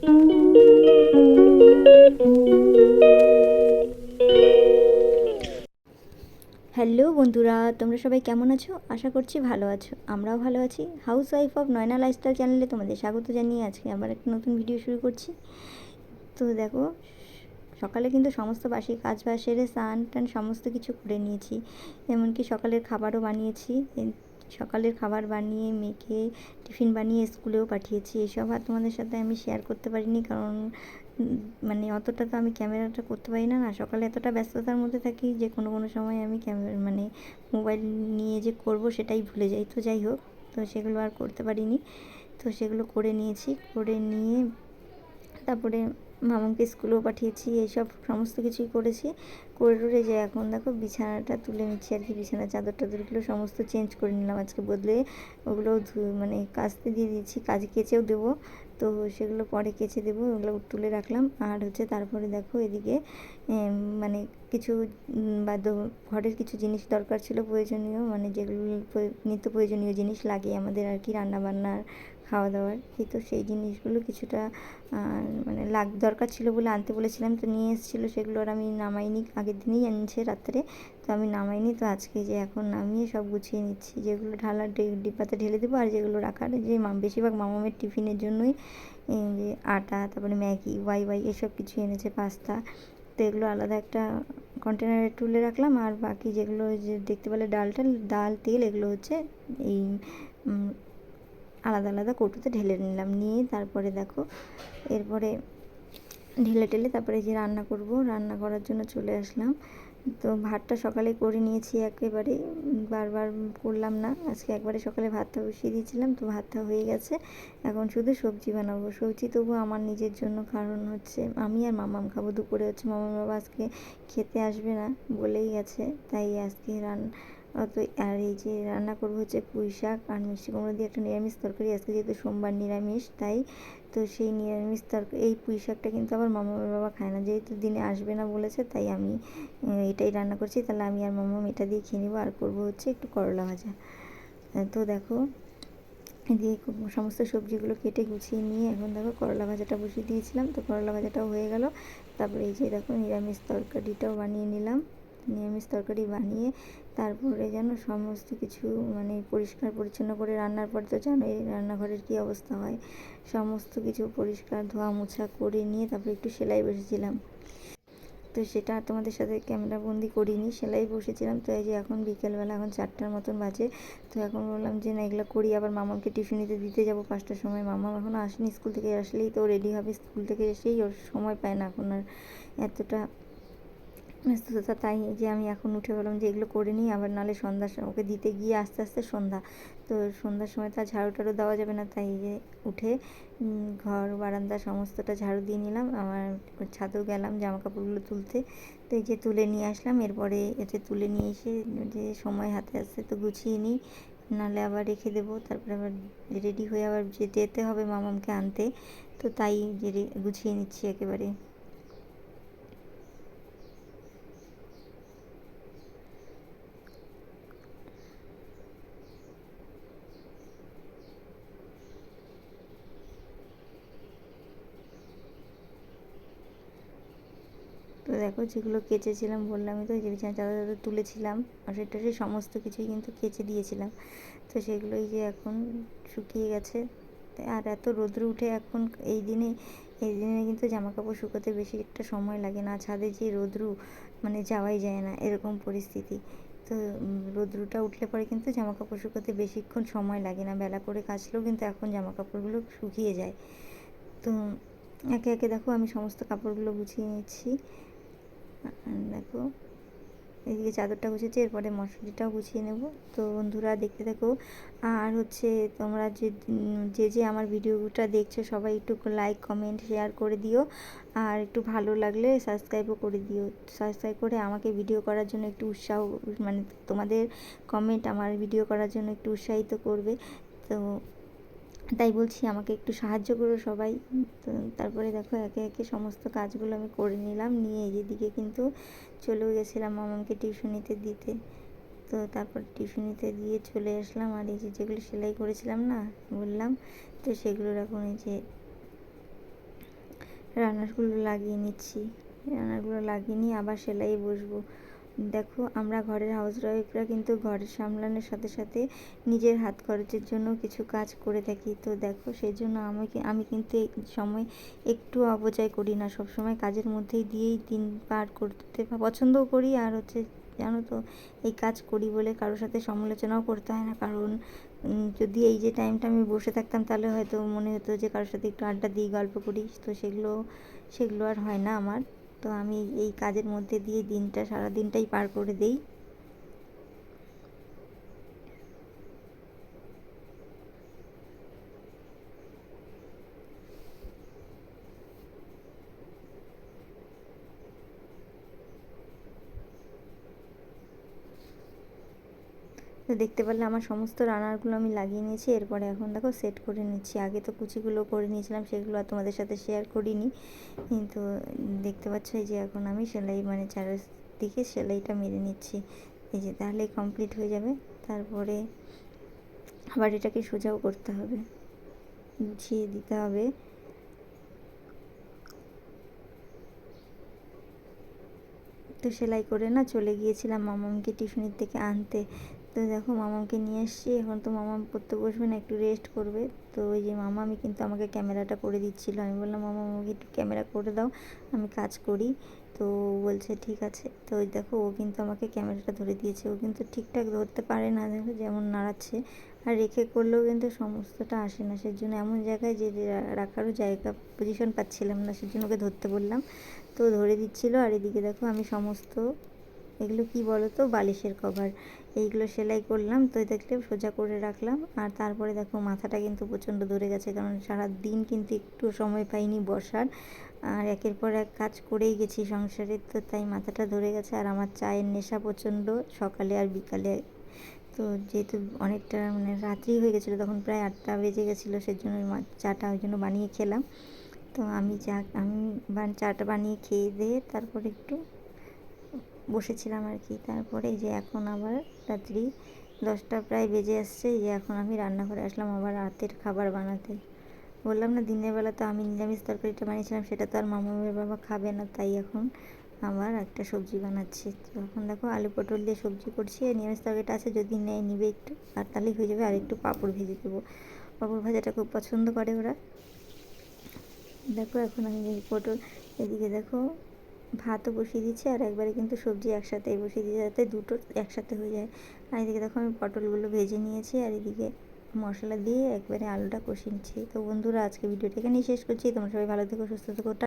Hello বন্ধুরা, তোমরা সবাই কেমন আছো? আশা করছি ভালো আছো। আমরাও ভালো আছি। House wife of Nayna lifestyle চ্যানেলে তোমাদের স্বাগত জানিয়ে আজকে আবার একটা নতুন ভিডিও শুরু করছি। তো দেখো, সকালে কিন্তু সমস্ত বাসি কাজ বাজ সেরে স্নান টান সমস্ত কিছু করে নিয়েছি। এমনকি সকালের খাবারও বানিয়েছি। সকালের খাবার বানিয়ে মেয়েকে টিফিন বানিয়ে স্কুলেও পাঠিয়েছি। এসব আর তোমাদের সাথে আমি শেয়ার করতে পারিনি, কারণ মানে অতটা তো আমি ক্যামেরাটা করতে পারি না। সকালে এতটা ব্যস্ততার মধ্যে থাকি যে কোনো সময় আমি মানে মোবাইল নিয়ে যে করব সেটাই ভুলে যাই। তো যাই হোক, তো সেগুলো আর করতে পারিনি। তো সেগুলো করে নিয়েছি, করে নিয়ে তারপরে মামাকে স্কুলেও পাঠিয়েছি। এইসব সমস্ত কিছুই করেছি। করে যে এখন দেখো বিছানাটা তুলে নিচ্ছি আর কি। বিছানার চাদর টাদরগুলো সমস্ত চেঞ্জ করে নিলাম আজকে, বদলে ওগুলো মানে কাচতে দিয়ে দিয়েছি। কাজে কেচেও দেবো, তো সেগুলো পরে কেচে দেবো। ওগুলো তুলে রাখলাম। আর হচ্ছে তারপরে দেখো এদিকে মানে কিছু ঘরের কিছু জিনিস দরকার ছিল প্রয়োজনীয়, মানে যেগুলো নিত্য প্রয়োজনীয় জিনিস লাগে আমাদের আর কি, রান্নাবান্নার খাওয়া দাওয়ার কি। তো সেই জিনিসগুলো কিছুটা মানে দরকার ছিল বলে আনতে বলেছিলাম, তো নিয়ে এসেছিলো। সেগুলো আর আমি নামাইনি, আগের দিনই আনছে রাত্রে, তো আমি নামাইনি। তো আজকে যে এখন নামিয়ে সব গুছিয়ে নিচ্ছি, যেগুলো ঢালার ডিব্বাতে ঢেলে দেবো, আর যেগুলো রাখার যে বেশিরভাগ মামামের টিফিনের জন্যই যে আটা, তারপরে ম্যাগি, ওয়াই এসব কিছু এনেছে, পাস্তা। তো এগুলো আলাদা একটা কন্টেনারে তুলে রাখলাম। আর বাকি যেগুলো যে দেখতে পেলে ডাল তেল, এগুলো হচ্ছে এই আলাদা আলাদা কৌটোতে ঢেলে নিলাম। নিয়ে তারপরে দেখো এরপরে ঢেলে টেলে তারপরে যে রান্না করব, রান্না করার জন্য চলে আসলাম। তো ভাতটা সকালে করে নিয়েছি, একেবারে বারবার করলাম না। আজকে একবারে সকালে ভাতটা বসিয়ে দিয়েছিলাম, তো ভাতটা হয়ে গেছে। এখন শুধু সবজি বানাবো। সবজি তবু আমার নিজের জন্য, কারণ হচ্ছে আমি আর মামাম খাবো। দুপুরে হচ্ছে মামার বাবা আজকে খেতে আসবে না বলেই গেছে, তাই আজকে অত। আর এই যে রান্না করবো হচ্ছে পুঁই শাক আর মিষ্টি কুমড়ো দিয়ে একটা নিরামিষ তরকারি। আজকে যেহেতু সোমবার নিরামিষ, তাই তো সেই নিরামিষ তরকারি, এই পুঁই শাকটা কিন্তু আবার মামার বাবা খায় না, যেহেতু দিনে আসবে না বলেছে, তাই আমি এটাই রান্না করছি। তাহলে আমি আর মামাম এটা দিয়ে খেয়ে নেবো। আর করবো হচ্ছে একটু করলা ভাজা। তো দেখো দিয়ে সমস্ত সবজিগুলো কেটে গুছিয়ে নিয়ে এখন দেখো করলা ভাজাটা বসিয়ে দিয়েছিলাম। তো করলা ভাজাটাও হয়ে গেল। তারপরে এই যে দেখো নিরামিষ তরকারিটাও বানিয়ে নিলাম। নিরামিষ তরকারি বানিয়ে তারপরে যেন সমস্ত কিছু মানে পরিষ্কার পরিচ্ছন্ন করে, রান্নার পর তো জানোই রান্নাঘরের কী অবস্থা হয়, সমস্ত কিছু পরিষ্কার ধোয়া মোছা করে নিয়ে তারপরে একটু সেলাই বসেছিলাম। তো সেটা তোমাদের সাথে ক্যামেরা বন্দি করিনি, সেলাই বসেছিলাম। তো এই যে এখন বিকেলবেলা, এখন 4টার মতন বাজে। তো এখন বললাম যে না, এগুলো করি, আবার মামাকে টিউশনিতে দিতে যাব 5টার সময়। মামাম এখনও আসেনি, স্কুল থেকে আসলেই তো রেডি হবে। স্কুল থেকে এসেই ওর সময় পায় না এখন আর এতটা ব্যস্ততা, তাই যে আমি এখন উঠে বললাম যে এগুলো করে নিই, আবার নাহলে সন্ধ্যার সময় ওকে দিতে গিয়ে আস্তে আস্তে সন্ধ্যা। তো সন্ধ্যার সময় তো আর ঝাড়ু টাড়ু দেওয়া যাবে না, তাই যে উঠে ঘর বারান্দা সমস্তটা ঝাড়ু দিয়ে নিলাম। আমার ছাদেও গেলাম জামা কাপড়গুলো তুলতে। তো এই যে তুলে নিয়ে আসলাম। এরপরে এতে তুলে নিয়ে এসে যে সময় হাতে আসছে তো গুছিয়ে নিই, নাহলে আবার রেখে দেবো। তারপরে আবার রেডি হয়ে আবার যেতে হবে মামামকে আনতে, তো তাই যে গুছিয়ে নিচ্ছি একেবারে। তো দেখো যেগুলো কেচেছিলাম বললামই তো, যে বিছানা চাদর টাদর তুলেছিলাম আর সেটা সমস্ত কিছুই কিন্তু কেচে দিয়েছিলাম। তো সেগুলোই যে এখন শুকিয়ে গেছে। আর এত রোদ্র উঠে এখন এই দিনে কিন্তু জামা কাপড় শুকোতে বেশি একটা সময় লাগে না। ছাদে যে রোদ্রু, মানে যাওয়াই যায় না এরকম পরিস্থিতি। তো রোদ্রুটা উঠলে পরে কিন্তু জামা কাপড় শুকোতে বেশিক্ষণ সময় লাগে না, বেলা করে কাচলেও কিন্তু এখন জামা কাপড়গুলো শুকিয়ে যায়। তো একে একে দেখো আমি সমস্ত কাপড়গুলো গুছিয়ে নিচ্ছি। দেখো এদিকে চাদরটা গুছিয়েছি, এরপরে মশারিটাও গুছিয়ে নেব। তো বন্ধুরা দেখতে থাকো। আর হচ্ছে তোমরা যে আমার ভিডিওটা দেখছো সবাই একটু লাইক কমেন্ট শেয়ার করে দিও, আর একটু ভালো লাগলে সাবস্ক্রাইবও করে দিও। সাবস্ক্রাইব করে আমাকে ভিডিও করার জন্য একটু উৎসাহ, মানে তোমাদের কমেন্ট আমার ভিডিও করার জন্য একটু উৎসাহিত করবে। তো তাই বলছি আমাকে একটু সাহায্য করো সবাই। তো তারপরে দেখো একে একে সমস্ত কাজগুলো আমি করে নিলাম, নিয়ে যেদিকে কিন্তু চলেও গেছিলাম মামাকে টিউশনিতে দিতে। তো তারপর টিউশনিতে দিয়ে চলে আসলাম। আর এই যে যেগুলো সেলাই করেছিলাম না বললাম, তো সেগুলোর এখন এই যে রানারগুলো লাগিয়ে নিচ্ছি। রানারগুলো লাগিয়ে নিয়ে আবার সেলাই বসবো। দেখো আমরা ঘরের হাউসওয়াইফরা কিন্তু ঘরের সামলানোর সাথে সাথে নিজের হাত খরচের জন্য কিছু কাজ করে থাকি। তো দেখো সেই জন্য আমি কিন্তু এই সময় একটু অপচয় করি না, সবসময় কাজের মধ্যেই দিয়েই দিন পার করতে পছন্দও করি। আর হচ্ছে জানো তো, এই কাজ করি বলে কারোর সাথে সমালোচনাও করতে হয় না। কারণ যদি এই যে টাইমটা আমি বসে থাকতাম তাহলে হয়তো মনে হতো যে কারোর সাথে একটু আড্ডা দিই, গল্প করি। তো সেগুলো আর হয় না আমার। তো আমি এই কাজের মধ্যে দিয়ে সারা দিনটাই পার করে দিই। তো দেখতে পারলে আমার সমস্ত রানারগুলো আমি লাগিয়ে নিয়েছি। এরপরে এখন দেখো সেট করে নিচ্ছি। আগে তো কুচিগুলো করে নিয়েছিলাম, সেগুলো আর তোমাদের সাথে শেয়ার করিনি। কিন্তু দেখতে পাচ্ছ এই যে এখন আমি সেলাই মানে চারিদিকে সেলাইটা মেরে নিচ্ছি। এই যে তাহলেই কমপ্লিট হয়ে যাবে। তারপরে আবার এটাকে সোজাও করতে হবে, গুছিয়ে দিতে হবে। তো সেলাই করে না চলে গিয়েছিলাম মামামকে টিউশনির থেকে আনতে। তো দেখো মামামকে নিয়ে এসেছি। এখন তো মামাম পড়তে বসবে না, একটু রেস্ট করবে। তো ওই যে মামামি কিন্তু আমাকে ক্যামেরাটা করে দিচ্ছিলো। আমি বললাম মামা আমাকে একটু ক্যামেরা করে দাও, আমি কাজ করি। তো বলছে ঠিক আছে। তো ওই দেখো ও কিন্তু আমাকে ক্যামেরাটা ধরে দিয়েছে। ও কিন্তু ঠিকঠাক ধরতে পারে না, দেখো যেমন নাড়াচ্ছে। আর রেখে করলেও কিন্তু সমস্তটা আসে না। সেজন্য এমন জায়গায় যে রাখারও জায়গা পজিশন পাচ্ছিলাম না, সেজন্য ওকে ধরতে বললাম। তো ধরে দিচ্ছিলো। আর এদিকে দেখো আমি সমস্ত এগুলো কি বলো তো, বালিশের কভার, এইগুলো সেলাই করলাম। তো দেখলে সোজা করে রাখলাম। আর তারপরে দেখো মাথাটা কিন্তু প্রচণ্ড ধরে গেছে, কারণ সারা দিন কিন্তু একটু সময় পাইনি বসার। আর একের পর এক কাজ করেই গেছি সংসারে, তো তাই মাথাটা ধরে গেছে। আর আমার চায়ের নেশা প্রচণ্ড, সকালে আর বিকালে। তো যেহেতু অনেকটা মানে রাত্রি হয়ে গেছিলো, তখন প্রায় 8টা বেজে গেছিলো, সেজন্য চাটা ওই জন্য বানিয়ে খেলাম। তো আমি চাটা বানিয়ে খেয়ে দিয়ে তারপরে একটু বসেছিলাম আর কি। তারপরে এই যে এখন আবার রাত্রি 10টা প্রায় বেজে আসছে। এই যে এখন আমি রান্নাঘরে আসলাম আবার রাতের খাবার বানাতে। বললাম না দিনের বেলা তো আমি নিরামিষ তরকারিটা বানিয়েছিলাম, সেটা তো আর মামামের বাবা খাবে না, তাই এখন আবার একটা সবজি বানাচ্ছি। তো এখন দেখো আলু পটল দিয়ে সবজি করছি। আর নিরামিষ তরকারিটা আছে, যদি নেয় নিবে একটু, আর তাহলেই হয়ে যাবে। আর একটু পাঁপড় ভেজে দেবো, পাঁপড় ভাজাটা খুব পছন্দ করে ওরা। দেখো এখন আমি এই পটল, এদিকে দেখো ভাতও বসিয়ে দিচ্ছি, আর একবারে কিন্তু সবজি একসাথেই বসিয়ে দিচ্ছি যাতে দুটো একসাথে হয়ে যায়। আর এদিকে দেখো আমি পটলগুলো ভেজে নিয়েছি, আর এদিকে মশলা দিয়ে একবারে আলুটা কষিয়ে নিচ্ছি। তো বন্ধুরা আজকে ভিডিওটা এখানেই শেষ করছি। তোমরা সবাই ভালো থেকো, সুস্থ থেকো।